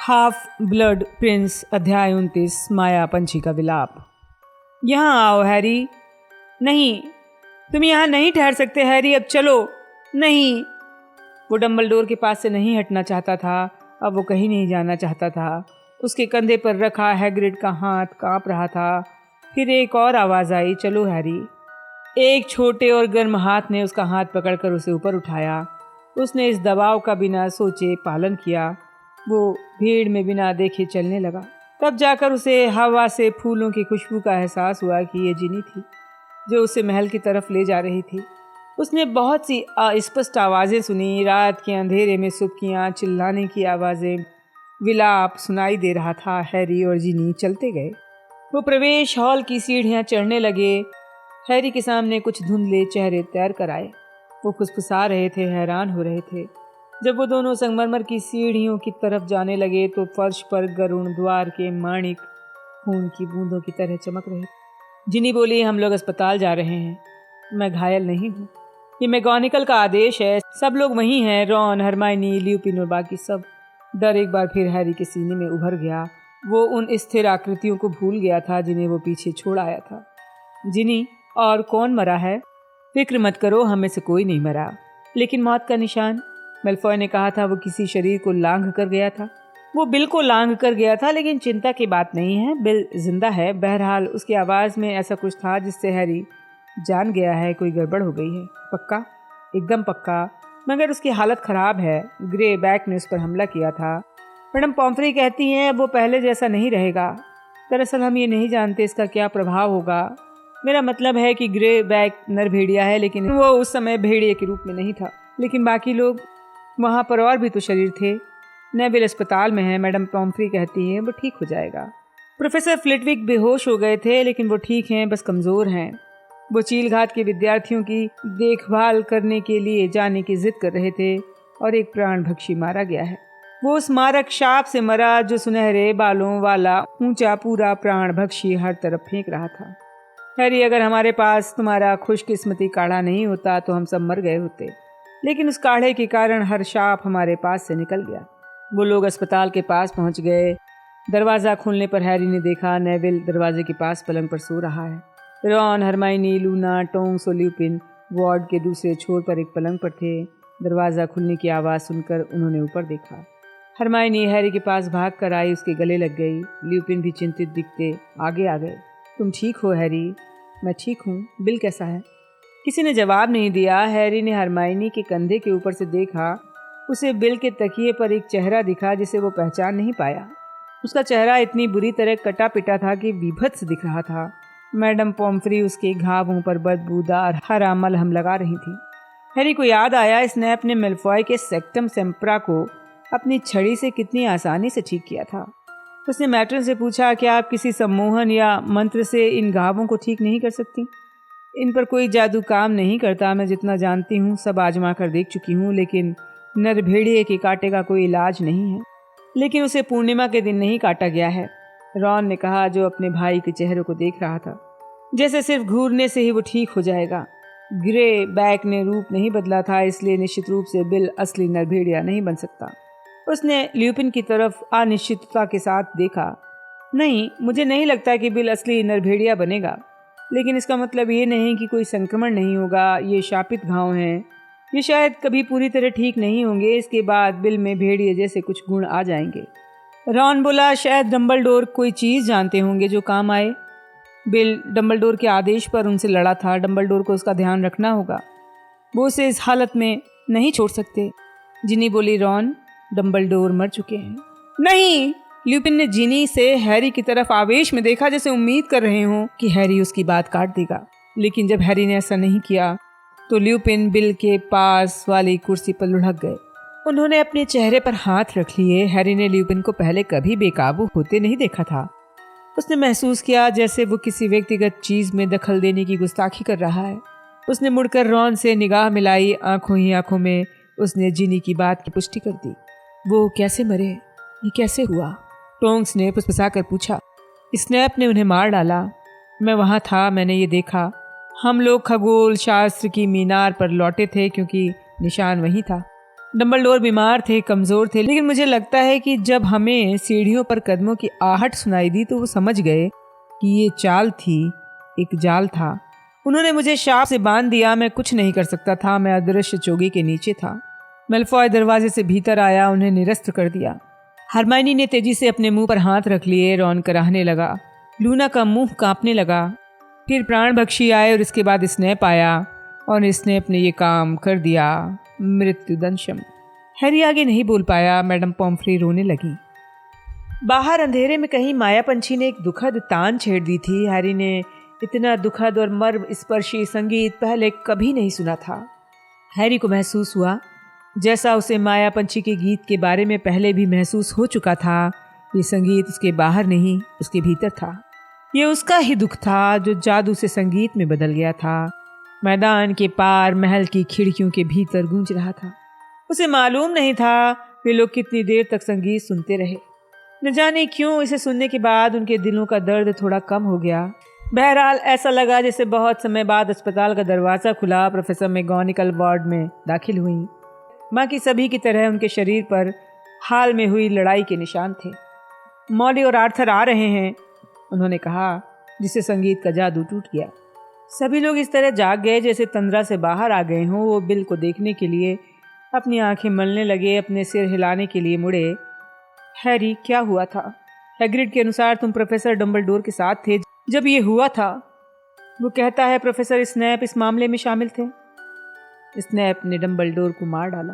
Half blood Prince अध्याय 29 माया पंछी का विलाप। यहाँ आओ हैरी। नहीं, तुम यहाँ नहीं ठहर सकते हैरी, अब चलो। नहीं। वो डंबलडोर के पास से नहीं हटना चाहता था। अब वो कहीं नहीं जाना चाहता था। उसके कंधे पर रखा हैग्रिड का हाथ कांप रहा था। फिर एक और आवाज़ आई, चलो हैरी। एक छोटे और गर्म हाथ ने उसका हाथ पकड़कर उसे ऊपर उठाया। उसने इस दबाव का बिना सोचे पालन किया। वो भीड़ में बिना देखे चलने लगा। तब जाकर उसे हवा से फूलों की खुशबू का एहसास हुआ कि ये जिनी थी जो उसे महल की तरफ ले जा रही थी। उसने बहुत सी अस्पष्ट आवाज़ें सुनी। रात के अंधेरे में सुबकियाँ, चिल्लाने की आवाज़ें, विलाप सुनाई दे रहा था। हैरी और जिनी चलते गए। वो प्रवेश हॉल की सीढ़ियाँ चढ़ने लगे। हैरी के सामने कुछ धुंधले चेहरे तैर कर आए। वो फुसफुसा रहे थे, हैरान हो रहे थे। जब वो दोनों संगमरमर की सीढ़ियों की तरफ जाने लगे तो फर्श पर गरुण द्वार के माणिक खून की बूंदों की तरह चमक रहे। जिनी बोली, हम लोग अस्पताल जा रहे हैं। मैं घायल नहीं हूँ, ये मैगोनिकल का आदेश है। सब लोग वहीं हैं, रॉन, हरमाइनी, ल्यूपिन और बाकी सब। डर एक बार फिर हैरी के सीने में उभर गया। वो उन स्थिर आकृतियों को भूल गया था जिन्हें वो पीछे छोड़ आया था। जिनी, और कौन मरा है? फिक्र मत करो, हम में से कोई नहीं मरा। लेकिन मौत का निशान? मेलफॉय ने कहा था वो किसी शरीर को लांघ कर गया था। वो बिल को लांघ कर गया था, लेकिन चिंता की बात नहीं है, बिल जिंदा है। बहरहाल उसकी आवाज़ में ऐसा कुछ था जिससे हैरी जान गया है कोई गड़बड़ हो गई है। पक्का? एकदम पक्का। मगर उसकी हालत ख़राब है। ग्रे बैक ने उस पर हमला किया था। मैडम पॉम्फ्री कहती हैं वो पहले जैसा नहीं रहेगा। दरअसल हम ये नहीं जानते इसका क्या प्रभाव होगा। मेरा मतलब है कि ग्रे बैक नर भेड़िया है, लेकिन वो उस समय भेड़िए के रूप में नहीं था। लेकिन बाकी लोग वहाँ पर और भी तो शरीर थे। नेविल अस्पताल में है। मैडम पॉम्फ्री कहती है वो ठीक हो जाएगा। प्रोफेसर फ्लिटविक बेहोश हो गए थे, लेकिन वो ठीक हैं, बस कमज़ोर हैं। वो चीलघाट के विद्यार्थियों की देखभाल करने के लिए जाने की जिद कर रहे थे और एक प्राणभक्षी मारा गया है। वो उस मारक शाप से मरा जो सुनहरे बालों वाला ऊंचा पूरा प्राणभक्षी हर तरफ फेंक रहा था। हैरी, अगर हमारे पास तुम्हारा खुशकिस्मती काढ़ा नहीं होता तो हम सब मर गए होते, लेकिन उस काढ़े के कारण हर शाप हमारे पास से निकल गया। वो लोग अस्पताल के पास पहुंच गए। दरवाज़ा खुलने पर हैरी ने देखा नेविल दरवाजे के पास पलंग पर सो रहा है। रॉन, हरमाइनी, लूना, टोंक्स और ल्यूपिन वार्ड के दूसरे छोर पर एक पलंग पर थे। दरवाज़ा खुलने की आवाज़ सुनकर उन्होंने ऊपर देखा। हरमाइनी हैरी के पास भाग कर आई, उसके गले लग गई। ल्यूपिन भी चिंतित दिखते आगे आ गए। तुम ठीक हो हैरी? मैं ठीक हूँ। बिल कैसा है? किसी ने जवाब नहीं दिया। हैरी ने हरमाइनी के कंधे के ऊपर से देखा। उसे बिल के तकिए पर एक चेहरा दिखा जिसे वो पहचान नहीं पाया। उसका चेहरा इतनी बुरी तरह कटा पिटा था कि बीभत्स दिख रहा था। मैडम पॉम्फ्री उसके घावों पर बदबूदार हरा मलहम लगा रही थी। हैरी को याद आया स्नैप ने मेलफॉय के सेक्टम सेम्प्रा को अपनी छड़ी से कितनी आसानी से ठीक किया था। उसने मैट्रन से पूछा, क्या आप किसी सम्मोहन या मंत्र से इन घावों को ठीक नहीं कर सकती? इन पर कोई जादू काम नहीं करता। मैं जितना जानती हूँ सब आजमा कर देख चुकी हूँ, लेकिन नर भेड़िए के कांटे का कोई इलाज नहीं है। लेकिन उसे पूर्णिमा के दिन नहीं काटा गया है, रॉन ने कहा, जो अपने भाई के चेहरे को देख रहा था। जैसे सिर्फ घूरने से ही वो ठीक हो जाएगा। ग्रे बैक ने रूप नहीं बदला था, इसलिए निश्चित रूप से बिल असली नर भेड़िया नहीं बन सकता। उसने ल्यूपिन की तरफ अनिश्चितता के साथ देखा। नहीं, मुझे नहीं लगता कि बिल असली नर भेड़िया बनेगा, लेकिन इसका मतलब ये नहीं कि कोई संक्रमण नहीं होगा। ये शापित घाव हैं, ये शायद कभी पूरी तरह ठीक नहीं होंगे। इसके बाद बिल में भेड़िए जैसे कुछ गुण आ जाएंगे। रॉन बोला, शायद डंबलडोर कोई चीज़ जानते होंगे जो काम आए। बिल डंबलडोर के आदेश पर उनसे लड़ा था। डंबलडोर को उसका ध्यान रखना होगा। वो उसे इस हालत में नहीं छोड़ सकते। जिनी बोली, रॉन, डंबलडोर मर चुके हैं। नहीं! ल्यूपिन ने जिनी से हैरी की तरफ आवेश में देखा, जैसे उम्मीद कर रहे हों कि हैरी उसकी बात काट देगा। लेकिन जब हैरी ने ऐसा नहीं किया तो ल्यूपिन बिल के पास वाली कुर्सी पर लुढ़क गए। उन्होंने अपने चेहरे पर हाथ रख लिए। हैरी ने ल्यूपिन को पहले कभी बेकाबू होते नहीं देखा था। उसने महसूस किया जैसे वो किसी व्यक्तिगत चीज़ में दखल देने की गुस्ताखी कर रहा है। उसने मुड़कर रॉन से निगाह मिलाई। आंखों ही आंखों में उसने जिनी की बात की पुष्टि कर दी। वो कैसे मरे? ये कैसे हुआ? टोंक्स ने फुसफुसा कर पूछा। स्नैप ने उन्हें मार डाला। मैं वहाँ था, मैंने ये देखा। हम लोग खगोल शास्त्र की मीनार पर लौटे थे क्योंकि निशान वहीं था। डंबलडोर बीमार थे, कमज़ोर थे, लेकिन मुझे लगता है कि जब हमें सीढ़ियों पर कदमों की आहट सुनाई दी तो वो समझ गए कि ये चाल थी, एक जाल था। उन्होंने मुझे शाप से बांध दिया। मैं कुछ नहीं कर सकता था, मैं अदृश्य चोगी के नीचे था। मेलफॉय दरवाजे से भीतर आया, उन्हें निरस्त कर दिया। हरमाइनी ने तेजी से अपने मुंह पर हाथ रख लिए। रॉन कराहने लगा, लूना का मुंह कांपने लगा। फिर प्राणभक्षी आए और इसके बाद स्नैप आया और स्नैप ने ये काम कर दिया, मृत्युदंशम। हैरी आगे नहीं बोल पाया। मैडम पॉम्फ्री रोने लगी। बाहर अंधेरे में कहीं माया पंछी ने एक दुखद तान छेड़ दी थी। हैरी ने इतना दुखद और मर्म स्पर्शी संगीत पहले कभी नहीं सुना था। हैरी को महसूस हुआ जैसा उसे माया पंछी के गीत के बारे में पहले भी महसूस हो चुका था। ये संगीत उसके बाहर नहीं, उसके भीतर था। ये उसका ही दुख था जो जादू से संगीत में बदल गया था। मैदान के पार महल की खिड़कियों के भीतर गूंज रहा था। उसे मालूम नहीं था वे लोग कितनी देर तक संगीत सुनते रहे। न जाने क्यों इसे सुनने के बाद उनके दिलों का दर्द थोड़ा कम हो गया। बहरहाल ऐसा लगा जैसे बहुत समय बाद अस्पताल का दरवाज़ा खुला। प्रोफेसर मैगोनिकल वार्ड में दाखिल हुई। बाकी सभी की तरह उनके शरीर पर हाल में हुई लड़ाई के निशान थे। मॉली और आर्थर आ रहे हैं, उन्होंने कहा, जिससे संगीत का जादू टूट गया। सभी लोग इस तरह जाग गए जैसे तंद्रा से बाहर आ गए हों। वो बिल को देखने के लिए अपनी आंखें मलने लगे, अपने सिर हिलाने के लिए मुड़े। हैरी, क्या हुआ था? हैग्रिड के अनुसार तुम प्रोफेसर डंबलडोर के साथ थे जब ये हुआ था। वो कहता है प्रोफेसर स्नैप इस मामले में शामिल थे। स्नैप ने डंबलडोर को मार डाला।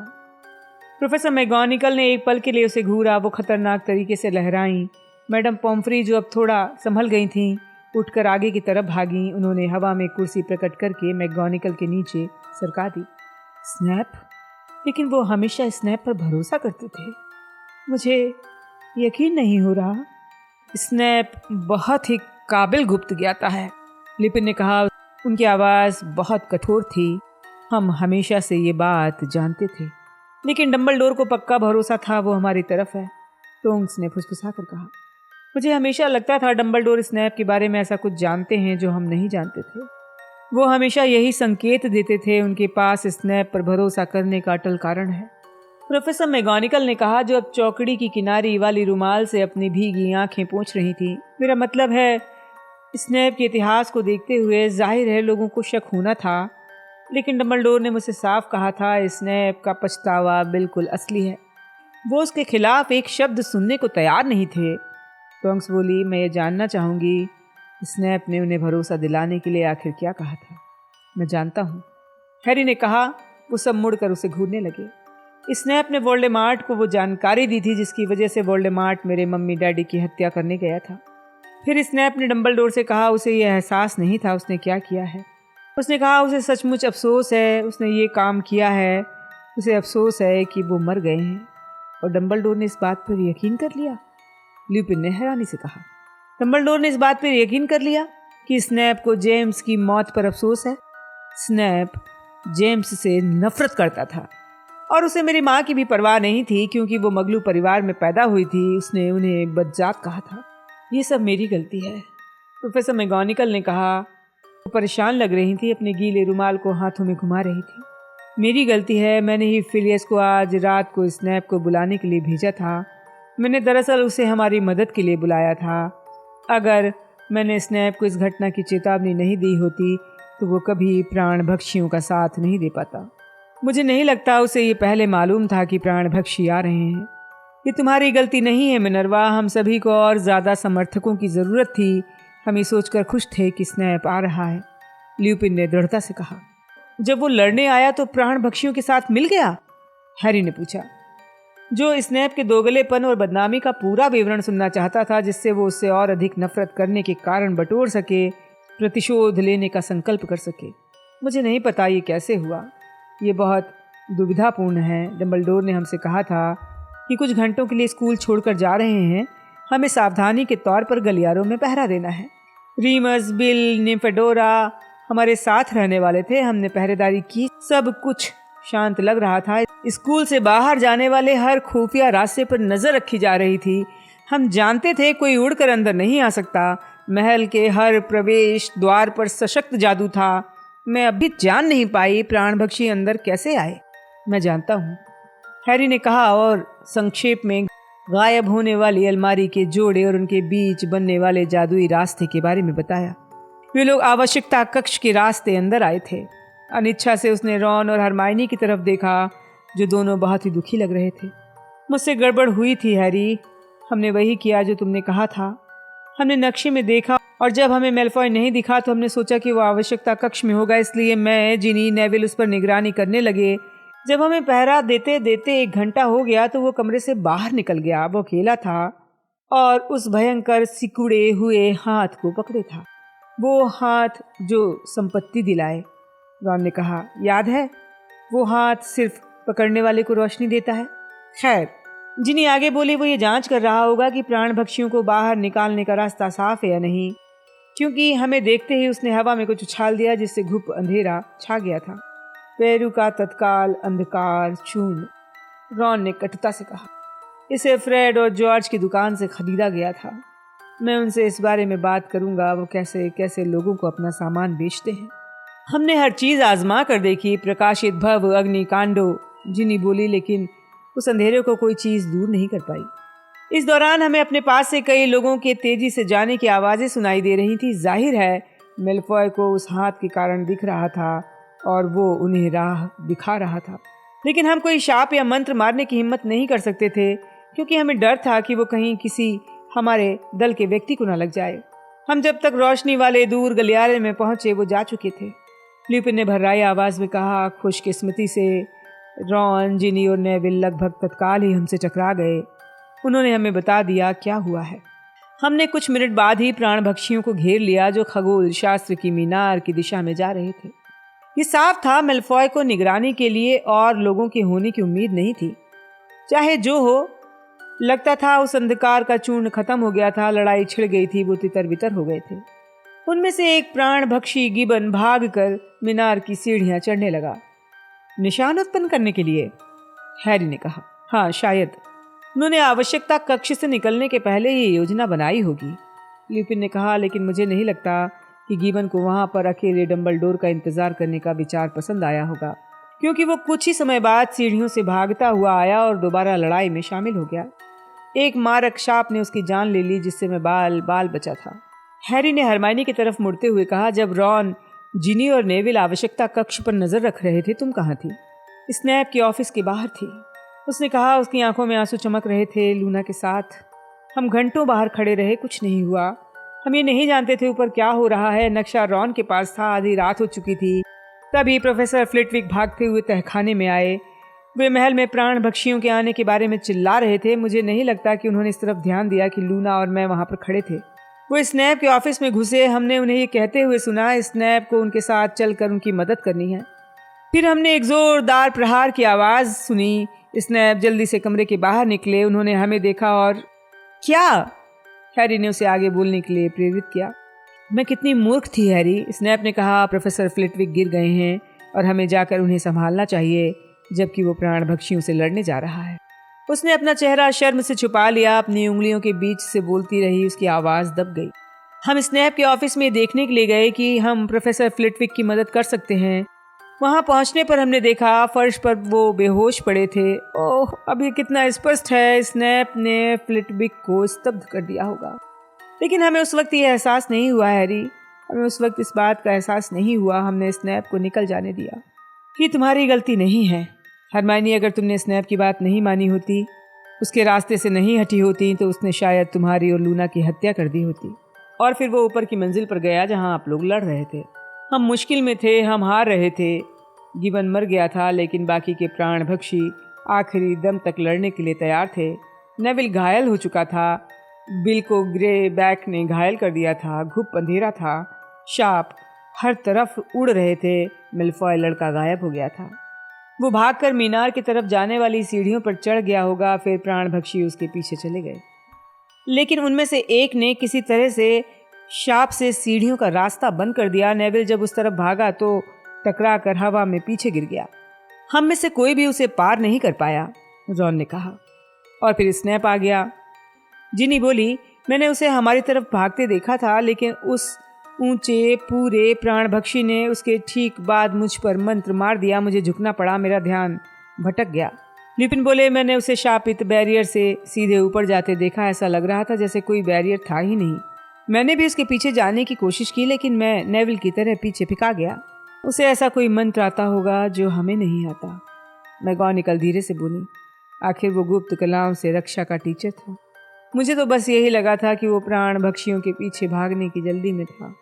प्रोफेसर मैगोनिकल ने एक पल के लिए उसे घूरा। वो खतरनाक तरीके से लहराई। मैडम पॉम्फ्री, जो अब थोड़ा संभल गई थीं, उठकर आगे की तरफ भागीं। उन्होंने हवा में कुर्सी प्रकट करके मैगोनिकल के नीचे सरका दी। स्नैप? लेकिन वो हमेशा स्नैप पर भरोसा करते थे। मुझे यकीन नहीं हो रहा। स्नैप बहुत ही काबिल गुप्त ज्ञाता है, लिपिन ने कहा। उनकी आवाज़ बहुत कठोर थी। हम हमेशा से ये बात जानते थे, लेकिन डंबलडोर को पक्का भरोसा था वो हमारी तरफ है, टोंक्स ने फुसफुसा कर कहा। मुझे हमेशा लगता था डंबलडोर स्नैप के बारे में ऐसा कुछ जानते हैं जो हम नहीं जानते थे। वो हमेशा यही संकेत देते थे। उनके पास स्नैप पर भरोसा करने का अटल कारण है, प्रोफेसर मैगोनिकल ने कहा, जो अब चौकड़ी की किनारी वाली रुमाल से अपनी भीगी आंखें पोंछ रही थी। मेरा मतलब है, स्नैप के इतिहास को देखते हुए जाहिर है लोगों को शक होना था, लेकिन डंबलडोर ने मुझसे साफ कहा था स्नैप का पछतावा बिल्कुल असली है। वो उसके खिलाफ एक शब्द सुनने को तैयार नहीं थे। टोंक्स बोली, मैं ये जानना चाहूँगी स्नैप ने उन्हें भरोसा दिलाने के लिए आखिर क्या कहा था। मैं जानता हूँ, हैरी ने कहा। वो सब मुड़कर उसे घूरने लगे। स्नैप ने वोल्डेमार्ट को वो जानकारी दी थी जिसकी वजह से वोल्डेमार्ट मेरे मम्मी डैडी की हत्या करने गया था। फिर स्नैप ने डंबलडोर से कहा उसे यह एहसास नहीं था उसने क्या किया है। उसने कहा उसे सचमुच अफसोस है उसने ये काम किया है। उसे अफसोस है कि वो मर गए हैं। और डंबलडोर ने इस बात पर यकीन कर लिया? ल्यूपिन ने हैरानी से कहा। डंबलडोर ने इस बात पर यकीन कर लिया कि स्नैप को जेम्स की मौत पर अफसोस है। स्नैप जेम्स से नफरत करता था और उसे मेरी माँ की भी परवाह नहीं थी, क्योंकि वो मगलू परिवार में पैदा हुई थी। उसने उन्हें बदजात कहा था। ये सब मेरी गलती है, प्रोफेसर मैगोनिकल ने कहा। वो परेशान लग रही थी, अपने गीले रुमाल को हाथों में घुमा रही थी। मेरी गलती है, मैंने ही फिलियस को आज रात को स्नैप को बुलाने के लिए भेजा था। मैंने दरअसल उसे हमारी मदद के लिए बुलाया था। अगर मैंने स्नैप को इस घटना की चेतावनी नहीं दी होती तो वो कभी प्राणभक्षियों का साथ नहीं दे पाता। मुझे नहीं लगता उसे ये पहले मालूम था कि प्राणभक्षी आ रहे हैं। ये तुम्हारी गलती नहीं है मिनर्वा, हम सभी को और ज़्यादा समर्थकों की ज़रूरत थी। हम ये सोचकर खुश थे कि स्नैप आ रहा है, ल्यूपिन ने दृढ़ता से कहा। जब वो लड़ने आया तो प्राणभक्षियों के साथ मिल गया? हैरी ने पूछा, जो स्नैप के दोगलेपन और बदनामी का पूरा विवरण सुनना चाहता था, जिससे वो उससे और अधिक नफरत करने के कारण बटोर सके, प्रतिशोध लेने का संकल्प कर सके। मुझे नहीं पता ये कैसे हुआ, ये बहुत दुविधापूर्ण है। डंबलडोर ने हमसे कहा था कि कुछ घंटों के लिए स्कूल छोड़कर जा रहे हैं। हमें सावधानी के तौर पर गलियारों में पहरा देना है। रीमस, बिल, निम्फेडोरा हमारे साथ रहने वाले थे। हमने पहरेदारी की, सब कुछ शांत लग रहा था। स्कूल से बाहर जाने वाले हर खुफिया रास्ते पर नज़र रखी जा रही थी। हम जानते थे कोई उड़कर अंदर नहीं आ सकता। महल के हर प्रवेश द्वार पर सशक्त जादू था। मैं अभी जान नहीं पाई प्राणभक्षी अंदर कैसे आए। मैं जानता हूँ, हैरी ने कहा और संक्षेप में गायब होने वाली अलमारी के जोड़े और उनके बीच बनने वाले जादुई रास्ते के बारे में बताया। वे लोग आवश्यकता कक्ष के रास्ते अंदर आए थे। अनिच्छा से उसने रॉन और हरमाइनी की तरफ देखा, जो दोनों बहुत ही दुखी लग रहे थे। मुझसे गड़बड़ हुई थी हैरी, हमने वही किया जो तुमने कहा था। हमने नक्शे में देखा और जब हमें मेलफॉय नहीं दिखा तो हमने सोचा कि वो आवश्यकता कक्ष में होगा, इसलिए मैं, जिनी, नेविल उस पर निगरानी करने लगे। जब हमें पहरा देते देते 1 घंटा हो गया तो वो कमरे से बाहर निकल गया। वो अकेला था और उस भयंकर सिकुड़े हुए हाथ को पकड़े था, वो हाथ जो संपत्ति दिलाए। रॉन ने कहा, याद है? वो हाथ सिर्फ पकड़ने वाले को रोशनी देता है। खैर, जिनी आगे बोली, वो ये जांच कर रहा होगा कि प्राण भक्षियों को बाहर निकालने का रास्ता साफ है या नहीं, क्योंकि हमें देखते ही उसने हवा में कुछ उछाल दिया जिससे घुप अंधेरा छा गया था। पेरू का तत्काल अंधकार चूर्ण, रॉन ने कटुता से कहा। इसे फ्रेड और जॉर्ज की दुकान से खरीदा गया था। मैं उनसे इस बारे में बात करूंगा, वो कैसे कैसे लोगों को अपना सामान बेचते हैं। हमने हर चीज आजमा कर देखी, प्रकाशित भव, अग्निकांडो, जिनी बोली, लेकिन उस अंधेरे को कोई चीज दूर नहीं कर पाई। इस दौरान हमें अपने पास से कई लोगों के तेजी से जाने की आवाजें सुनाई दे रही थी। जाहिर है मेलफॉय को उस हाथ के कारण दिख रहा था और वो उन्हें राह दिखा रहा था, लेकिन हम कोई शाप या मंत्र मारने की हिम्मत नहीं कर सकते थे, क्योंकि हमें डर था कि वो कहीं किसी हमारे दल के व्यक्ति को न लग जाए। हम जब तक रोशनी वाले दूर गलियारे में पहुंचे वो जा चुके थे। ल्यूपिन ने भर्राई आवाज में कहा, खुशकिस्मती से रॉन, जिनी और नेविल लगभग तत्काल ही हमसे टकरा गए। उन्होंने हमें बता दिया क्या हुआ है। हमने कुछ मिनट बाद ही प्राण भक्षियों को घेर लिया, जो खगोल शास्त्र की मीनार की दिशा में जा रहे थे। ये साफ था मेलफॉय को निगरानी के लिए और लोगों के होने की उम्मीद नहीं थी। चाहे जो हो, लगता था उस अंधकार का चूर्ण खत्म हो गया था, लड़ाई छिड़ गई थी, वो तितर बितर हो गए थे। उनमें से एक प्राण भक्षी गिबन भागकर मीनार की सीढ़ियां चढ़ने लगा। निशान उत्पन्न करने के लिए, हैरी ने कहा। हाँ, शायद उन्होंने आवश्यकता कक्ष से निकलने के पहले ही योजना बनाई होगी, ल्यूपिन ने कहा, लेकिन मुझे नहीं लगता कि गिबन को वहां पर अकेले डंबलडोर का इंतजार करने का विचार पसंद आया होगा, क्योंकि वो कुछ ही समय बाद सीढ़ियों से भागता हुआ आया और दोबारा लड़ाई में शामिल हो गया। एक मारक शाप ने उसकी जान ले ली, जिससे मैं बाल बचा था। हैरी ने हरमाइनी की तरफ मुड़ते हुए कहा, जब रॉन, जिनी और नेविल आवश्यकता कक्ष पर नजर रख रहे थे, तुम कहाँ थी? स्नैप के ऑफिस के बाहर थी, उसने कहा। उसकी आंखों में आंसू चमक रहे थे। लूना के साथ हम घंटों बाहर खड़े रहे, कुछ नहीं हुआ। हम ये नहीं जानते थे ऊपर क्या हो रहा है। नक्शा रॉन के पास था, आधी रात हो चुकी थी। तभी प्रोफेसर फ्लिटविक भागते हुए तहखाने में आए। वे महल में प्राण भक्षियों के आने के बारे में चिल्ला रहे थे। मुझे नहीं लगता कि उन्होंने इस तरफ ध्यान दिया कि लूना और मैं वहां पर खड़े थे। वो स्नैप के ऑफिस में घुसे। हमने उन्हें ये कहते हुए सुना, स्नैप को उनके साथ चलकर उनकी मदद करनी है। फिर हमने एक जोरदार प्रहार की आवाज सुनी। स्नैप जल्दी से कमरे के बाहर निकले। उन्होंने हमें देखा और क्या? हैरी ने उसे आगे बोलने के लिए प्रेरित किया। मैं कितनी मूर्ख थी हैरी, स्नैप ने कहा। प्रोफेसर फ्लिटविक गिर गए हैं और हमें जाकर उन्हें संभालना चाहिए, जबकि वो प्राण भक्षियों से लड़ने जा रहा है। उसने अपना चेहरा शर्म से छुपा लिया, अपनी उंगलियों के बीच से बोलती रही। उसकी आवाज दब गई। हम स्नैप के ऑफिस में देखने के लिए गए कि हम प्रोफेसर फ्लिटविक की मदद कर सकते हैं। वहां पहुंचने पर हमने देखा फर्श पर वो बेहोश पड़े थे। ओह, अब ये कितना स्पष्ट है, स्नैप ने फ्लिटविक को स्तब्ध कर दिया होगा। लेकिन हमें उस वक्त ये एहसास नहीं हुआ हैरी, हमें उस वक्त इस बात का एहसास नहीं हुआ। हमने स्नैप को निकल जाने दिया। ये तुम्हारी गलती नहीं है हरमाइनी। अगर तुमने स्नैप की बात नहीं मानी होती, उसके रास्ते से नहीं हटी होती, तो उसने शायद तुम्हारी और लूना की हत्या कर दी होती। और फिर वो ऊपर की मंजिल पर गया जहां आप लोग लड़ रहे थे। हम मुश्किल में थे, हम हार रहे थे। गिबन मर गया था, लेकिन बाकी के प्राण भक्षी आखिरी दम तक लड़ने के लिए तैयार थे। नेविल घायल हो चुका था। बिल को ग्रे बैक ने घायल कर दिया था। घुप अंधेरा था। शाप हर तरफ उड़ रहे थे। मेलफॉय लड़का गायब हो गया था। वो भागकर मीनार की तरफ जाने वाली सीढ़ियों पर चढ़ गया होगा। फिर प्राण भक्षी उसके पीछे चले गए, लेकिन उनमें से एक ने किसी तरह से शाप से सीढ़ियों का रास्ता बंद कर दिया। नेविल जब उस तरफ भागा तो टकरा कर हवा में पीछे गिर गया। हम में से कोई भी उसे पार नहीं कर पाया, रॉन ने कहा। और फिर स्नैप आ गया, जिनी बोली। मैंने उसे हमारी तरफ भागते देखा था, लेकिन उस ऊंचे पूरे प्राण भक्षी ने उसके ठीक बाद मुझ पर मंत्र मार दिया। मुझे झुकना पड़ा, मेरा ध्यान भटक गया। लिपिन बोले, मैंने उसे शापित बैरियर से सीधे ऊपर जाते देखा। ऐसा लग रहा था जैसे कोई बैरियर था ही नहीं। मैंने भी उसके पीछे जाने की कोशिश की, लेकिन मैं नेविल की तरह पीछे फिका गया। उसे ऐसा कोई मंत्र आता होगा जो हमें नहीं आता। मैगोनिकल धीरे से बोली, आखिर वो गुप्त कलाओं से रक्षा का टीचर था। मुझे तो बस यही लगा था कि वो प्राण भक्षियों के पीछे भागने की जल्दी में था।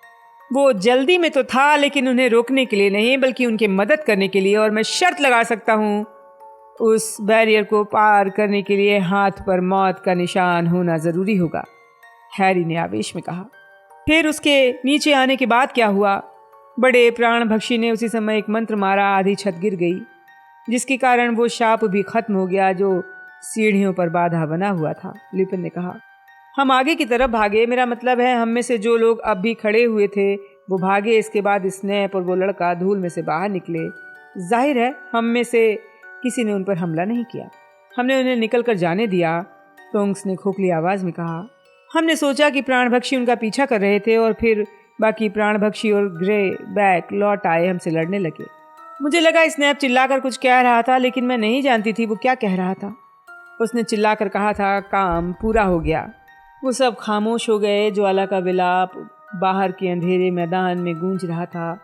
वो जल्दी में तो था, लेकिन उन्हें रोकने के लिए नहीं, बल्कि उनकी मदद करने के लिए। और मैं शर्त लगा सकता हूँ, उस बैरियर को पार करने के लिए हाथ पर मौत का निशान होना जरूरी होगा, हैरी ने आवेश में कहा। फिर उसके नीचे आने के बाद क्या हुआ? बड़े प्राण भक्षी ने उसी समय एक मंत्र मारा, आधी छत गिर गई, जिसके कारण वो शाप भी खत्म हो गया जो सीढ़ियों पर बाधा बना हुआ था। लिपिन ने कहा, हम आगे की तरफ भागे। मेरा मतलब है, हम में से जो लोग अब भी खड़े हुए थे वो भागे। इसके बाद स्नैप और वो लड़का धूल में से बाहर निकले। जाहिर है हम में से किसी ने उन पर हमला नहीं किया। हमने उन्हें निकल कर जाने दिया, टोंक्स ने खोखली आवाज में कहा। हमने सोचा कि प्राणभक्षी उनका पीछा कर रहे थे और फिर बाकी प्राणभक्षी और ग्रे बैक लौट आए, हमसे लड़ने लगे। मुझे लगा स्नैप चिल्लाकर कुछ कह रहा था, लेकिन मैं नहीं जानती थी वो क्या कह रहा था। उसने चिल्लाकर कहा था, काम पूरा हो गया। वो सब खामोश हो गए। ज्वाला का विलाप बाहर के अंधेरे मैदान में गूंज रहा था।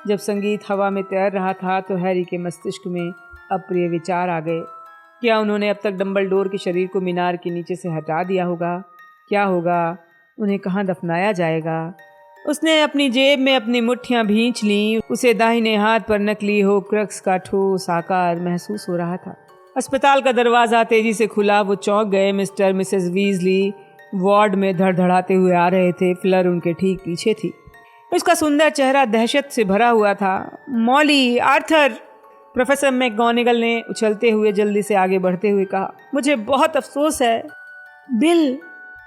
जब संगीत हवा में तैर रहा था तो हैरी के मस्तिष्क में अप्रिय विचार आ गए। क्या उन्होंने अब तक डंबलडोर के शरीर को मीनार के नीचे से हटा दिया होगा? क्या होगा? उन्हें कहाँ दफनाया जाएगा? उसने अपनी जेब में अपनी मुट्ठियां भींच लीं। उसे दाहिने हाथ पर नकली हो क्रक्स का ठोस आकार महसूस हो रहा था। अस्पताल का दरवाज़ा तेजी से खुला। वो चौंक गए। मिस्टर मिसेस वीजली वार्ड में धड़धड़ाते हुए आ रहे थे। फ्लर उनके ठीक पीछे थी। उसका सुंदर चेहरा दहशत से भरा हुआ था। मॉली, आर्थर, प्रोफेसर मैकगोनागल ने उछलते हुए जल्दी से आगे बढ़ते हुए कहा, मुझे बहुत अफसोस है। बिल,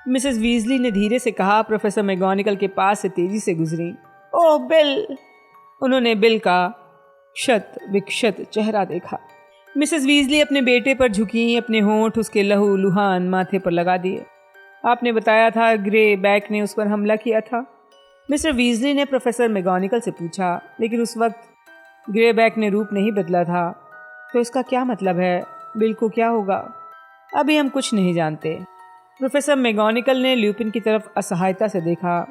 मिसेस वीजली ने धीरे से कहा। प्रोफेसर मैकगोनागल के पास से तेजी से गुजरी। ओह बिल! उन्होंने बिल का क्षत विक्षत चेहरा देखा। मिसेस वीजली अपने बेटे पर झुकी, अपने होंठ उसके लहू लुहान माथे पर लगा दिए। आपने बताया था ग्रे बैक ने उस पर हमला किया था? मिस्टर वीजली ने प्रोफेसर मैकगोनागल से पूछा। लेकिन उस वक्त ग्रे बैक ने रूप नहीं बदला था। तो इसका क्या मतलब है? बिल को क्या होगा? अभी हम कुछ नहीं जानते। प्रोफेसर मैकगोनागल ने ल्यूपिन की तरफ असहायता से देखा।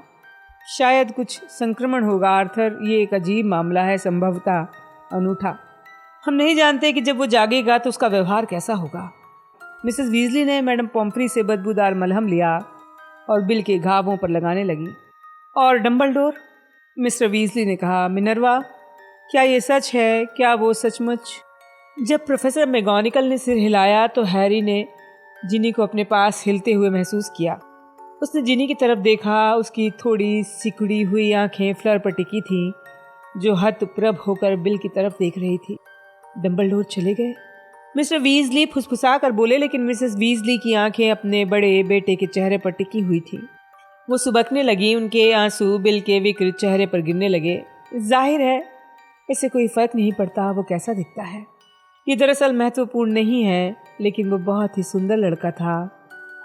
शायद कुछ संक्रमण होगा आर्थर। ये एक अजीब मामला है, संभवतः अनूठा। हम नहीं जानते कि जब वो जागेगा तो उसका व्यवहार कैसा होगा। मिसेस वीजली ने मैडम पॉम्फ्री से बदबूदार मलहम लिया और बिल के घावों पर लगाने लगी। और डंबलडोर? मिस्टर वीजली ने कहा। मिनर्वा, क्या ये सच है? क्या वो सचमुच? जब प्रोफेसर मैकगोनागल ने सिर हिलाया तो हैरी ने जिनी को अपने पास हिलते हुए महसूस किया। उसने जिनी की तरफ देखा। उसकी थोड़ी सिकुड़ी हुई आंखें फ्लर पर टिकी थीं, जो हतप्रभ होकर बिल की तरफ देख रही थी। डंबलडोर चले गए? मिस्टर वीजली फुसफुसा कर बोले, लेकिन मिसेस वीजली की आंखें अपने बड़े बेटे के चेहरे पर टिकी हुई थी। वो सुबकने लगी। उनके आंसू बिल के विकृत चेहरे पर गिरने लगे। जाहिर है इससे कोई फर्क नहीं पड़ता वो कैसा दिखता है। ये दरअसल महत्वपूर्ण नहीं है, लेकिन वो बहुत ही सुंदर लड़का था,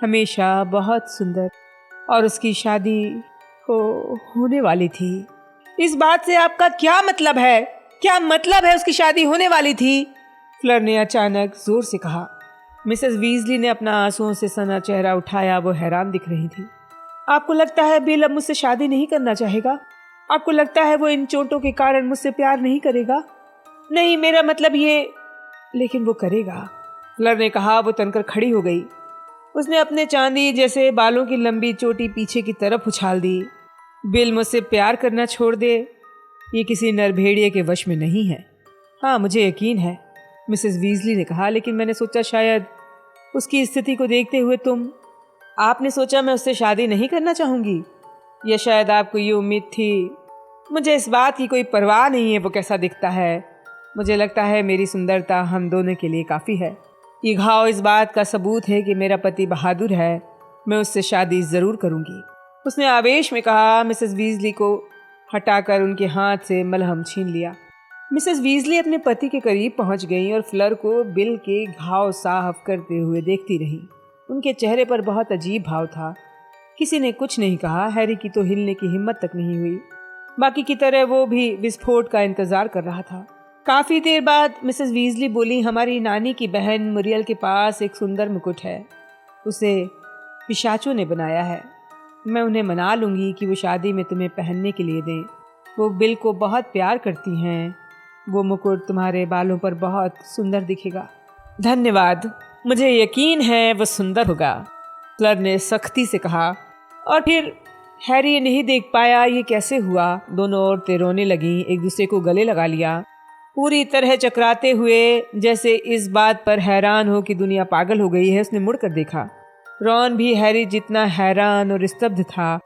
हमेशा बहुत सुंदर। और उसकी शादी होने वाली थी। इस बात से आपका क्या मतलब है? क्या मतलब है उसकी शादी होने वाली थी? फ्लर ने अचानक जोर से कहा। मिसेस वीजली ने अपना आंसुओं से सना चेहरा उठाया। वो हैरान दिख रही थी। आपको लगता है बिल अब मुझसे शादी नहीं करना चाहेगा? आपको लगता है वो इन चोटों के कारण मुझसे प्यार नहीं करेगा? नहीं, मेरा मतलब ये। लेकिन वो करेगा, फ्लर ने कहा। वो तनकर खड़ी हो गई। उसने अपने चांदी जैसे बालों की लंबी चोटी पीछे की तरफ उछाल दी। बिल मुझसे प्यार करना छोड़ दे, ये किसी नरभेड़िए के वश में नहीं है। हाँ, मुझे यकीन है, मिसेस वीजली ने कहा। लेकिन मैंने सोचा शायद उसकी स्थिति को देखते हुए आपने सोचा मैं उससे शादी नहीं करना चाहूँगी? या शायद आपको ये उम्मीद थी? मुझे इस बात की कोई परवाह नहीं है वो कैसा दिखता है। मुझे लगता है मेरी सुंदरता हम दोनों के लिए काफ़ी है। ये घाव इस बात का सबूत है कि मेरा पति बहादुर है। मैं उससे शादी ज़रूर करूँगी, उसने आवेश में कहा। मिसेस वीजली को हटाकर उनके हाथ से मलहम छीन लिया। मिसेस वीजली अपने पति के करीब पहुंच गई और फ्लर को बिल के घाव साफ करते हुए देखती रही। उनके चेहरे पर बहुत अजीब भाव था। किसी ने कुछ नहीं कहा। हैरी की तो हिलने की हिम्मत तक नहीं हुई। बाकी की तरह वो भी विस्फोट का इंतजार कर रहा था। काफ़ी देर बाद मिसेस वीजली बोली, हमारी नानी की बहन मुरियल के पास एक सुंदर मुकुट है, उसे पिशाचों ने बनाया है। मैं उन्हें मना लूँगी कि वो शादी में तुम्हें पहनने के लिए दें। वो बिल को बहुत प्यार करती हैं। वो मुकुट तुम्हारे बालों पर बहुत सुंदर दिखेगा। धन्यवाद, मुझे यकीन है वो सुंदर होगा, फ्लर ने सख्ती से कहा। और फिर हैरी नहीं देख पाया ये कैसे हुआ। दोनों औरतें रोने लगीं, एक दूसरे को गले लगा लिया, पूरी तरह चकराते हुए, जैसे इस बात पर हैरान हो कि दुनिया पागल हो गई है। उसने मुड़कर देखा। रॉन भी हैरी जितना हैरान और स्तब्ध था।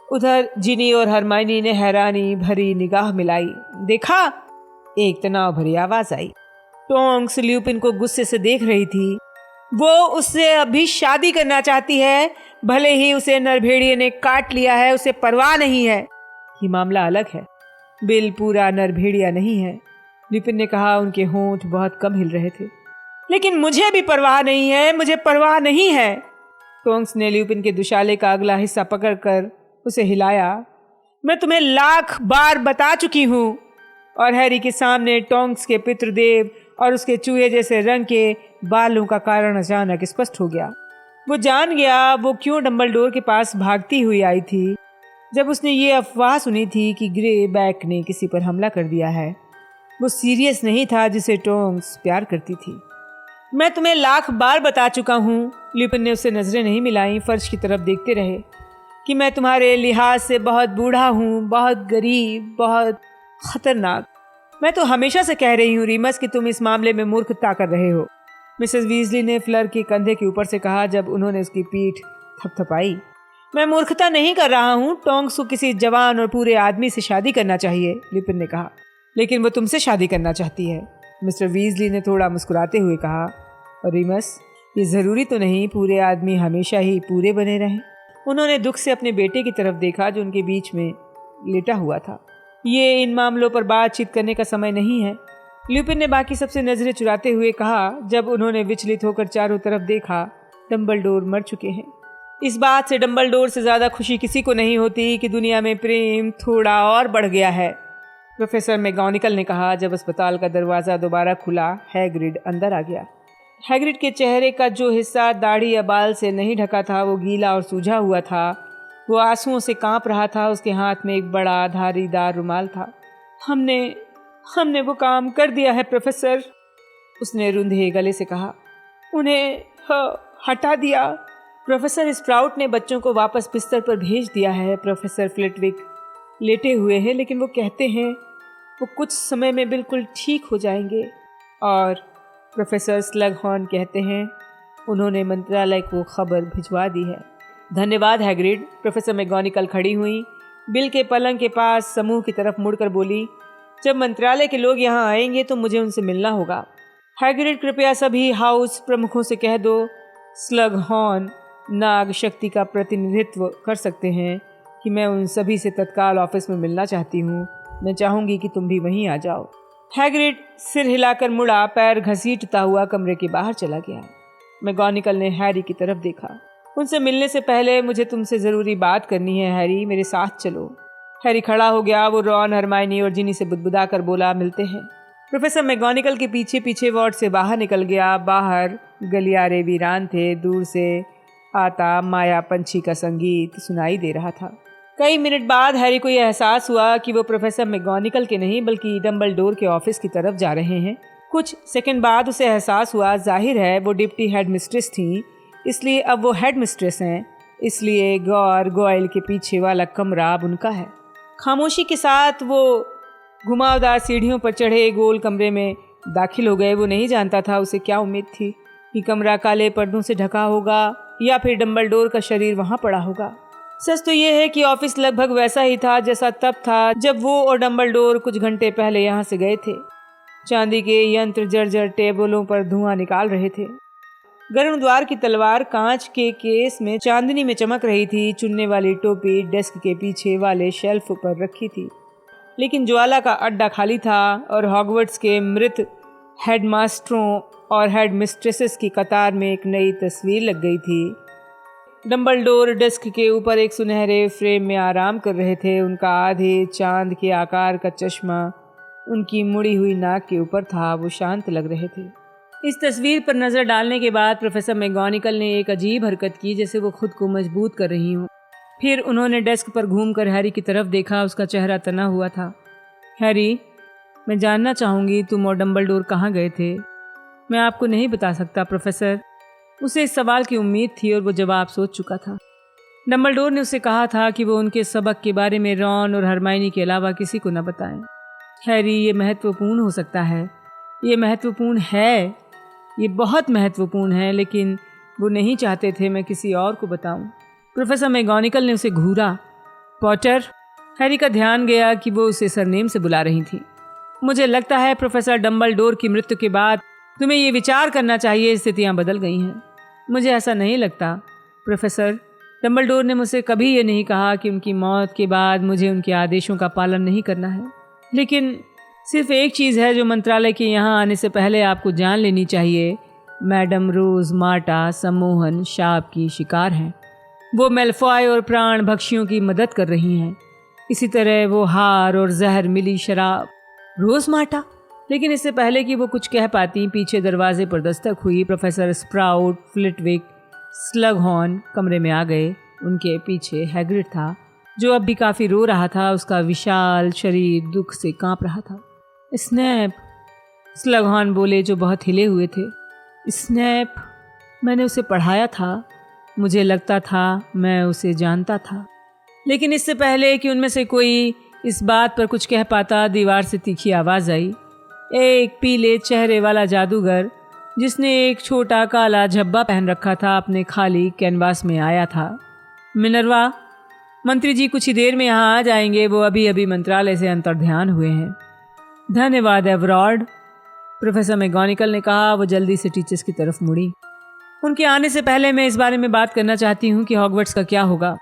उधर जिनी और हरमाइनी ने हैरानी भरी निगाह मिलाई। देखा, एक तनाव भरी आवाज आई। टोंक्स ल्यूपिन को गुस्से से देख रही थी। वो उससे अभी शादी करना चाहती है, भले ही उसे नरभेड़िए ने काट लिया है, उसे परवाह नहीं है। ये मामला अलग है, बिल पूरा नरभेड़िया नहीं है, ल्यूपिन ने कहा। उनके होंठ बहुत कम हिल रहे थे। लेकिन मुझे भी परवाह नहीं है, मुझे परवाह नहीं है। टोंक्स ने ल्यूपिन के दुशाले का अगला हिस्सा पकड़कर उसे हिलाया। मैं तुम्हें 1,00,000 बार बता चुकी हूँ। और हैरी के सामने टोंक्स के पितृदेव और उसके चूहे जैसे रंग के बालों का कारण अचानक स्पष्ट हो गया। वो जान गया वो क्यों डंबलडोर के पास भागती हुई आई थी जब उसने ये अफवाह सुनी थी कि ग्रे बैक ने किसी पर हमला कर दिया है। वो सीरियस नहीं था जिसे टोंक्स प्यार करती थी। मैं तुम्हें 1,00,000 बार बता चुका हूँ। ल्यूपिन ने उससे नजरें नहीं मिलाई, फर्श की तरफ देखते रहे, कि मैं तुम्हारे लिहाज से बहुत बूढ़ा हूँ, बहुत गरीब, बहुत खतरनाक। मैं तो हमेशा से कह रही हूँ रीमस कि तुम इस मामले में मूर्खता कर रहे हो, मिसेस वीजली ने फ्लर के कंधे के ऊपर से कहा जब उन्होंने उसकी पीठ थपथपाई। मैं मूर्खता नहीं कर रहा हूँ। टोंक्स को किसी जवान और पूरे आदमी से शादी करना चाहिए, ल्यूपिन ने कहा। लेकिन वो तुमसे शादी करना चाहती है, मिस्टर वीजली ने थोड़ा मुस्कुराते हुए कहा। और रीमस, ये ज़रूरी तो नहीं पूरे आदमी हमेशा ही पूरे बने रहें। उन्होंने दुख से अपने बेटे की तरफ देखा जो उनके बीच में लेटा हुआ था। ये इन मामलों पर बातचीत करने का समय नहीं है, ल्यूपिन ने बाकी सबसे नजरें चुराते हुए कहा। जब उन्होंने विचलित होकर चारों तरफ देखा, डंबलडोर मर चुके हैं। इस बात से डंबलडोर से ज़्यादा खुशी किसी को नहीं होती कि दुनिया में प्रेम थोड़ा और बढ़ गया है, प्रोफेसर मैगोनिकल ने कहा। जब अस्पताल का दरवाज़ा दोबारा खुला, हैग्रिड अंदर आ गया। हैग्रिड के चेहरे का जो हिस्सा दाढ़ी या बाल से नहीं ढका था वो गीला और सूझा हुआ था। वो आंसुओं से कांप रहा था। उसके हाथ में एक बड़ा धारीदार रुमाल था। हमने वो काम कर दिया है प्रोफेसर, उसने रुंधे गले से कहा। उन्हें हटा दिया। प्रोफेसर स्प्राउट ने बच्चों को वापस बिस्तर पर भेज दिया है। प्रोफेसर फ्लिटविक लेटे हुए हैं, लेकिन वो कहते हैं वो कुछ समय में बिल्कुल ठीक हो जाएंगे। और प्रोफेसर स्लगहॉर्न कहते हैं उन्होंने मंत्रालय को खबर भिजवा दी है। धन्यवाद हैग्रिड। प्रोफेसर मैगोनिकल खड़ी हुई, बिल के पलंग के पास समूह की तरफ मुड़कर बोली, जब मंत्रालय के लोग यहाँ आएंगे तो मुझे उनसे मिलना होगा। हैग्रिड, कृपया सभी हाउस प्रमुखों से कह दो स्लगहॉर्न नाग शक्ति का प्रतिनिधित्व कर सकते हैं कि मैं उन सभी से तत्काल ऑफिस में मिलना चाहती हूँ। मैं चाहूँगी कि तुम भी वहीं आ जाओ। हैग्रिड सिर हिलाकर मुड़ा, पैर घसीटता हुआ कमरे के बाहर चला गया। मैगोनिकल ने हैरी की तरफ देखा। उनसे मिलने से पहले मुझे तुमसे ज़रूरी बात करनी है हैरी, मेरे साथ चलो। हैरी खड़ा हो गया। वो रॉन, हरमाइनी और जिनी से बुदबुदा कर बोला, मिलते हैं। प्रोफेसर मैगोनिकल के पीछे पीछे वार्ड से बाहर निकल गया। बाहर गलियारे वीरान थे। दूर से आता माया पंछी का संगीत सुनाई दे रहा था। कई मिनट बाद हैरी को यह एहसास हुआ कि वो प्रोफेसर मैगोनिकल के नहीं बल्कि डंबलडोर के ऑफिस की तरफ जा रहे हैं। कुछ सेकंड बाद उसे एहसास हुआ, जाहिर है वो डिप्टी हेड मिस्ट्रेस थी, इसलिए अब वो हेड मिस्ट्रेस हैं, इसलिए गौर गोयल के पीछे वाला कमरा अब उनका है। खामोशी के साथ वो घुमावदार सीढ़ियों पर चढ़े गोल कमरे में दाखिल हो गए। वो नहीं जानता था उसे क्या उम्मीद थी कि कमरा काले पर्दों से ढका होगा या फिर डंबलडोर का शरीर वहाँ पड़ा होगा। सच तो ये है कि ऑफिस लगभग वैसा ही था जैसा तब था जब वो और डंबलडोर कुछ घंटे पहले यहाँ से गए थे। चांदी के यंत्र जर्जर टेबलों पर धुआं निकाल रहे थे। गर्म द्वार की तलवार कांच के केस में चांदनी में चमक रही थी। चुनने वाली टोपी डेस्क के पीछे वाले शेल्फ पर रखी थी, लेकिन ज्वाला का अड्डा खाली था और हॉगवर्ट्स के मृत हेडमास्टरों और हेड मिस्ट्रेसेस की कतार में एक नई तस्वीर लग गई थी। डंबलडोर डेस्क के ऊपर एक सुनहरे फ्रेम में आराम कर रहे थे। उनका आधे चांद के आकार का चश्मा उनकी मुड़ी हुई नाक के ऊपर था। वो शांत लग रहे थे। इस तस्वीर पर नज़र डालने के बाद प्रोफेसर मैगोनिकल ने एक अजीब हरकत की, जैसे वो खुद को मजबूत कर रही हूँ। फिर उन्होंने डेस्क पर घूमकर हैरी की तरफ देखा। उसका चेहरा तना हुआ था। हैरी, मैं जानना चाहूँगी तुम और डम्बलडोर कहाँ गए थे? मैं आपको नहीं बता सकता प्रोफेसर। उसे इस सवाल की उम्मीद थी और वो जवाब सोच चुका था। डम्बलडोर ने उसे कहा था कि वो उनके सबक के बारे में रॉन और हरमाइनी के अलावा किसी को न बताएं। हैरी, ये महत्वपूर्ण हो सकता है, ये महत्वपूर्ण है, ये बहुत महत्वपूर्ण है, लेकिन वो नहीं चाहते थे मैं किसी और को बताऊं। प्रोफेसर मैगोनिकल ने उसे घूरा। पॉटर। हैरी का ध्यान गया कि वो उसे सरनेम से बुला रही थी। मुझे लगता है प्रोफेसर डम्बलडोर की मृत्यु के बाद तुम्हें ये विचार करना चाहिए स्थितियाँ बदल गई हैं। मुझे ऐसा नहीं लगता प्रोफेसर। डम्बलडोर ने मुझसे कभी ये नहीं कहा कि उनकी मौत के बाद मुझे उनके आदेशों का पालन नहीं करना है। लेकिन सिर्फ एक चीज़ है जो मंत्रालय के यहाँ आने से पहले आपको जान लेनी चाहिए। मैडम रोज मार्टा सम्मोहन शाप की शिकार हैं। वो मेलफॉय और प्राण भक्षियों की मदद कर रही हैं। इसी तरह वो हार और जहर मिली शराब। रोज मार्टा। लेकिन इससे पहले कि वो कुछ कह पाती, पीछे दरवाजे पर दस्तक हुई। प्रोफेसर स्प्राउट, फ्लिटविक, स्लगहॉर्न कमरे में आ गए। उनके पीछे हैग्रिड था, जो अब भी काफ़ी रो रहा था। उसका विशाल शरीर दुख से कांप रहा था। स्नैप, स्लगहॉर्न बोले, जो बहुत हिले हुए थे। स्नैप, मैंने उसे पढ़ाया था। मुझे लगता था मैं उसे जानता था। लेकिन इससे पहले कि उनमें से कोई इस बात पर कुछ कह पाता, दीवार से तीखी आवाज़ आई। एक पीले चेहरे वाला जादूगर, जिसने एक छोटा काला झब्बा पहन रखा था, अपने खाली कैनवास में आया था। मिनर्वा, मंत्री जी कुछ ही देर में यहाँ आ जाएंगे। वो अभी अभी मंत्रालय से अंतर्ध्यान हुए हैं। धन्यवाद एवरॉर्ड, प्रोफेसर मैगोनिकल ने कहा। वो जल्दी से टीचर्स की तरफ मुड़ी। उनके आने से पहले मैं इस बारे में बात करना चाहती हूँ कि हॉगवर्ट्स का क्या होगा।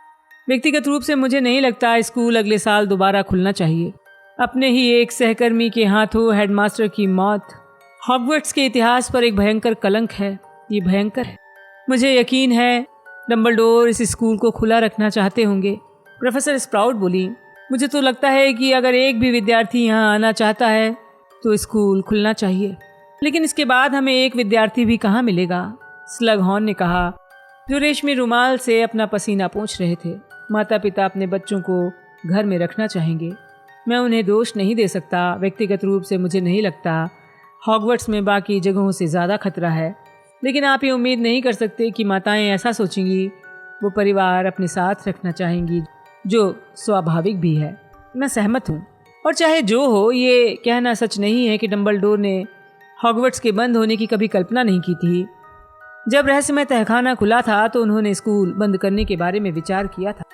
व्यक्तिगत रूप से मुझे नहीं लगता स्कूल अगले साल दोबारा खुलना चाहिए। अपने ही एक सहकर्मी के हाथों हेडमास्टर की मौत हॉगवर्ट्स के इतिहास पर एक भयंकर कलंक है। ये भयंकर है। मुझे यकीन है डम्बलडोर इस स्कूल को खुला रखना चाहते होंगे। प्रोफेसर स्प्राउट बोली, मुझे तो लगता है कि अगर एक भी विद्यार्थी यहाँ आना चाहता है तो स्कूल खुलना चाहिए। लेकिन इसके बाद हमें एक विद्यार्थी भी कहाँ मिलेगा? स्लगहॉर्न ने कहा, जो रेशमी रुमाल से अपना पसीना पोंछ रहे थे। माता पिता अपने बच्चों को घर में रखना चाहेंगे। मैं उन्हें दोष नहीं दे सकता। व्यक्तिगत रूप से मुझे नहीं लगता हॉगवर्ट्स में बाकी जगहों से ज़्यादा खतरा है। लेकिन आप ये उम्मीद नहीं कर सकते कि माताएं ऐसा सोचेंगी। वो परिवार अपने साथ रखना चाहेंगी, जो स्वाभाविक भी है। मैं सहमत हूँ। और चाहे जो हो, ये कहना सच नहीं है कि डम्बलडोर ने हॉगवर्ट्स के बंद होने की कभी कल्पना नहीं की थी। जब रहस्यमय तहखाना खुला था तो उन्होंने स्कूल बंद करने के बारे में विचार किया था।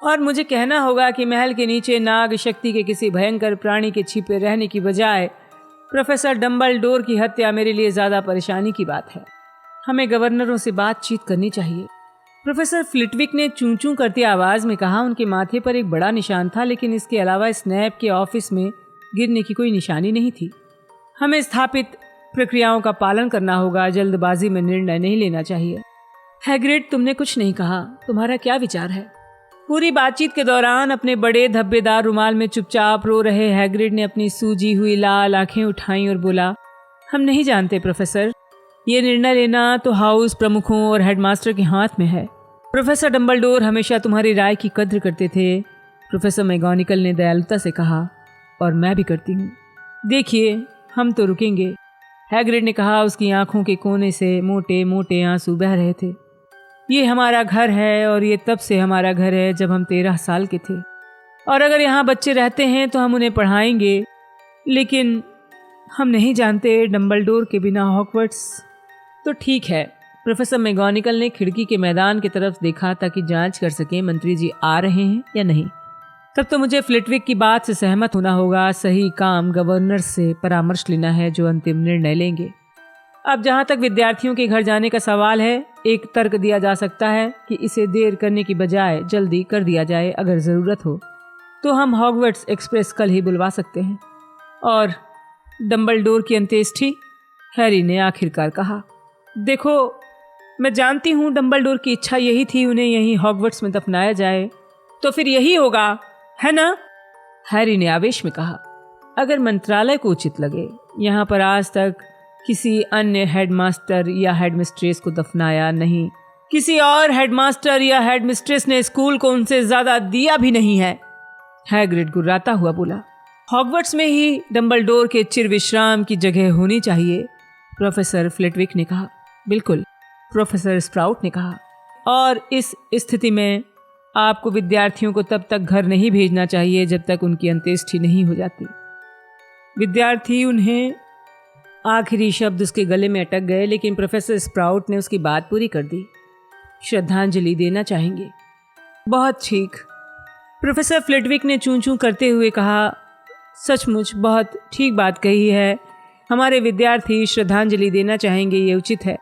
और मुझे कहना होगा कि महल के नीचे नाग शक्ति के किसी भयंकर प्राणी के छिपे रहने की बजाय प्रोफेसर डम्बलडोर की हत्या मेरे लिए ज़्यादा परेशानी की बात है। हमें गवर्नरों से बातचीत करनी चाहिए। प्रोफेसर फ्लिटविक ने चूं चूं करती आवाज़ में कहा। उनके माथे पर एक बड़ा निशान था, लेकिन इसके अलावा स्नैप के ऑफिस में गिरने की कोई निशानी नहीं थी। हमें स्थापित प्रक्रियाओं का पालन करना होगा। जल्दबाजी में निर्णय नहीं लेना चाहिए। हैग्रिड, तुमने कुछ नहीं कहा। तुम्हारा क्या विचार है? पूरी बातचीत के दौरान अपने बड़े धब्बेदार रुमाल में चुपचाप रो रहे हैग्रिड ने अपनी सूजी हुई लाल आंखें उठाईं और बोला, हम नहीं जानते प्रोफेसर। ये निर्णय लेना तो हाउस प्रमुखों और हेडमास्टर के हाथ में है। प्रोफेसर डम्बलडोर हमेशा तुम्हारी राय की कद्र करते थे, प्रोफेसर मैगोनिकल ने दयालुता से कहा, और मैं भी करती हूँ। देखिए, हम तो रुकेंगे, हैग्रिड ने कहा। उसकी आंखों के कोने से मोटे मोटे आंसू बह रहे थे। ये हमारा घर है और ये तब से हमारा घर है जब हम 13 साल के थे। और अगर यहाँ बच्चे रहते हैं तो हम उन्हें पढ़ाएंगे। लेकिन हम नहीं जानते डम्बलडोर के बिना हॉगवर्ट्स। तो ठीक है। प्रोफेसर मैगोनिकल ने खिड़की के मैदान की तरफ देखा ताकि जांच कर सकें मंत्री जी आ रहे हैं या नहीं। तब तो मुझे फ्लिटविक की बात से सहमत होना होगा। सही काम गवर्नर से परामर्श लेना है, जो अंतिम निर्णय लेंगे। अब जहाँ तक विद्यार्थियों के घर जाने का सवाल है, एक तर्क दिया जा सकता है कि इसे देर करने की बजाय जल्दी कर दिया जाए। अगर ज़रूरत हो तो हम हॉगवर्ट्स एक्सप्रेस कल ही बुलवा सकते हैं। और डम्बलडोर की अंत्येष्टि, हैरी ने आखिरकार कहा। देखो, मैं जानती हूँ डम्बलडोर की इच्छा यही थी, उन्हें यहीं हॉगवर्ट्स में दफनाया जाए। तो फिर यही होगा, है ना? हैरी ने आवेश में कहा। अगर मंत्रालय को उचित लगे, यहाँ पर आज तक किसी अन्य हेडमास्टर या हेडमिस्ट्रेस को दफनाया नहीं। किसी और हेडमास्टर या हेडमिस्ट्रेस ने स्कूल को उनसे ज्यादा दिया भी नहीं है। हैग्रिड गुर्राता हुआ बोला। हॉगवर्ट्स में ही डंबलडोर के चिर विश्राम की जगह होनी चाहिए, प्रोफेसर फ्लिटविक ने कहा। बिल्कुल, प्रोफेसर स्प्राउट ने कहा। और इस स्थिति में आपको विद्यार्थियों को तब तक घर नहीं भेजना चाहिए जब तक उनकी अंत्येष्टि नहीं हो जाती। विद्यार्थी उन्हें आखिरी शब्द उसके गले में अटक गए, लेकिन प्रोफेसर स्प्राउट ने उसकी बात पूरी कर दी। श्रद्धांजलि देना चाहेंगे। बहुत ठीक, प्रोफेसर फ्लिटविक ने चूं चूं करते हुए कहा। सचमुच बहुत ठीक बात कही है। हमारे विद्यार्थी श्रद्धांजलि देना चाहेंगे, ये उचित है।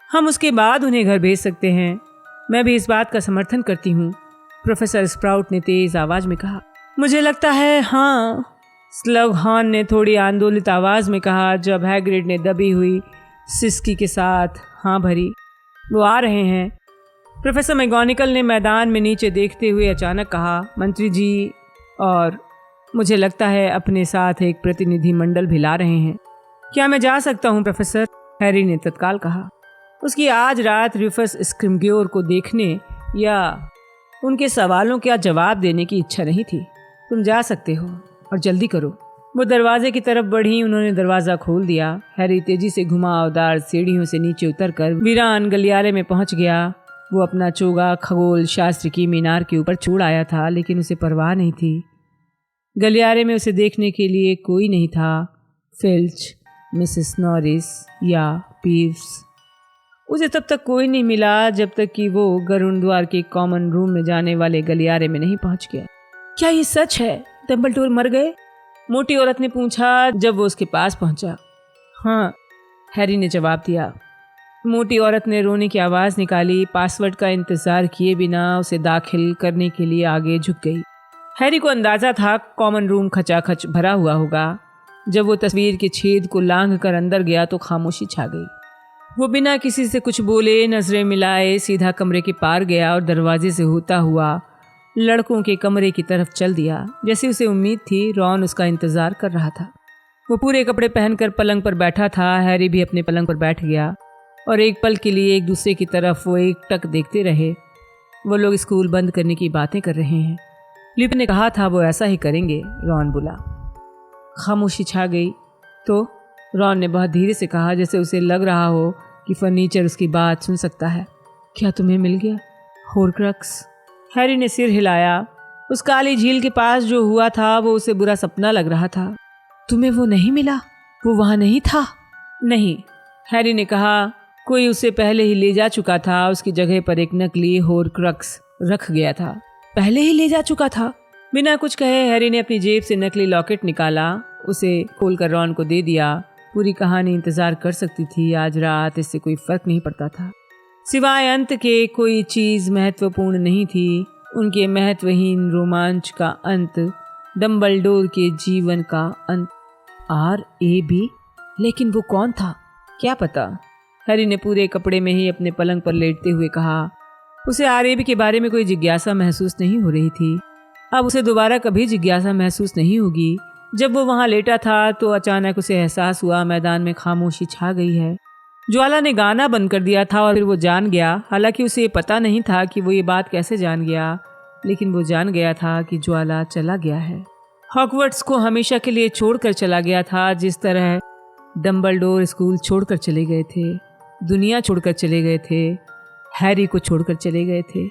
हम उसके बाद उन्हें घर भेज सकते हैं। मैं भी इस बात का समर्थन करती हूँ, प्रोफेसर स्प्राउट ने तेज आवाज में कहा। मुझे लगता है हाँ, स्लगहॉर्न ने थोड़ी आंदोलित आवाज में कहा, जब हैग्रिड ने दबी हुई सिसकी के साथ हाँ भरी। वो आ रहे हैं, प्रोफेसर मैगोनिकल ने मैदान में नीचे देखते हुए अचानक कहा। मंत्री जी, और मुझे लगता है अपने साथ एक प्रतिनिधि मंडल भी ला रहे हैं। क्या मैं जा सकता हूँ प्रोफेसर? हैरी ने तत्काल कहा। उसकी आज रात रूफस स्क्रिमग्योर को देखने या उनके सवालों का जवाब देने की इच्छा नहीं थी। तुम जा सकते हो, और जल्दी करो। वो दरवाजे की तरफ बढ़ी। उन्होंने दरवाज़ा खोल दिया। हैरी तेजी से घुमावदार सीढ़ियों से नीचे उतरकर वीरान गलियारे में पहुंच गया। वो अपना चोगा खगोल शास्त्र की मीनार के ऊपर छोड़ आया था, लेकिन उसे परवाह नहीं थी। गलियारे में उसे देखने के लिए कोई नहीं था। फिल्च, मिसेस नॉरिस या पीव्स। उसे तब तक कोई नहीं मिला जब तक कि वो गरुड़ द्वार के कॉमन रूम में जाने वाले गलियारे में नहीं पहुंच गया। क्या ये सच है? डंबलडोर मर गए? मोटी औरत ने पूछा जब वो उसके पास पहुंचा। हाँ, हैरी ने जवाब दिया। मोटी औरत ने रोने की आवाज़ निकाली। पासवर्ड का इंतज़ार किए बिना उसे दाखिल करने के लिए आगे झुक गई। हैरी को अंदाज़ा था कॉमन रूम खचाखच भरा हुआ होगा। जब वो तस्वीर के छेद को लांघ कर अंदर गया तो खामोशी छा गई। वो बिना किसी से कुछ बोले, नजरें मिलाए सीधा कमरे के पार गया और दरवाजे से होता हुआ लड़कों के कमरे की तरफ चल दिया। जैसे उसे उम्मीद थी, रॉन उसका इंतज़ार कर रहा था। वो पूरे कपड़े पहनकर पलंग पर बैठा था। हैरी भी अपने पलंग पर बैठ गया और एक पल के लिए एक दूसरे की तरफ वो एकटक देखते रहे। वो लोग स्कूल बंद करने की बातें कर रहे हैं। लिपिन ने कहा था वो ऐसा ही करेंगे, रॉन बोला। खामोशी छा गई। तो रॉन ने बहुत धीरे से कहा, जैसे उसे लग रहा हो कि फर्नीचर उसकी बात सुन सकता है। क्या तुम्हें मिल गया होर्क्रक्स? हैरी ने सिर हिलाया। उस काली झील के पास जो हुआ था वो उसे बुरा सपना लग रहा था। तुम्हें वो नहीं मिला? वो वहां नहीं था? नहीं, हैरी ने कहा। कोई उसे पहले ही ले जा चुका था। उसकी जगह पर एक नकली होर्क्रक्स रख गया था। पहले ही ले जा चुका था? बिना कुछ कहे हैरी ने अपनी जेब से नकली लॉकेट निकाला, उसे खोलकर रॉन को दे दिया। पूरी कहानी इंतजार कर सकती थी। आज रात इससे कोई फर्क नहीं पड़ता था। सिवाय अंत के कोई चीज महत्वपूर्ण नहीं थी। उनके महत्वहीन रोमांच का अंत, डंबलडोर के जीवन का अंत। RAB? लेकिन वो कौन था? क्या पता? हैरी ने पूरे कपड़े में ही अपने पलंग पर लेटते हुए कहा। उसे RAB के बारे में कोई जिज्ञासा महसूस नहीं हो रही थी। अब उसे दोबारा कभी जिज्ञासा महसूस नहीं होगी। जब वो वहाँ लेटा था तो अचानक उसे एहसास हुआ मैदान में खामोशी छा गई है। ज्वाला ने गाना बंद कर दिया था और फिर वो जान गया। हालांकि उसे ये पता नहीं था कि वो ये बात कैसे जान गया, लेकिन वो जान गया था कि ज्वाला चला गया है। हॉगवर्ट्स को हमेशा के लिए छोड़कर चला गया था, जिस तरह डंबलडोर स्कूल छोड़कर चले गए थे, दुनिया छोड़कर चले गए थे, हैरी को छोड़कर चले गए थे।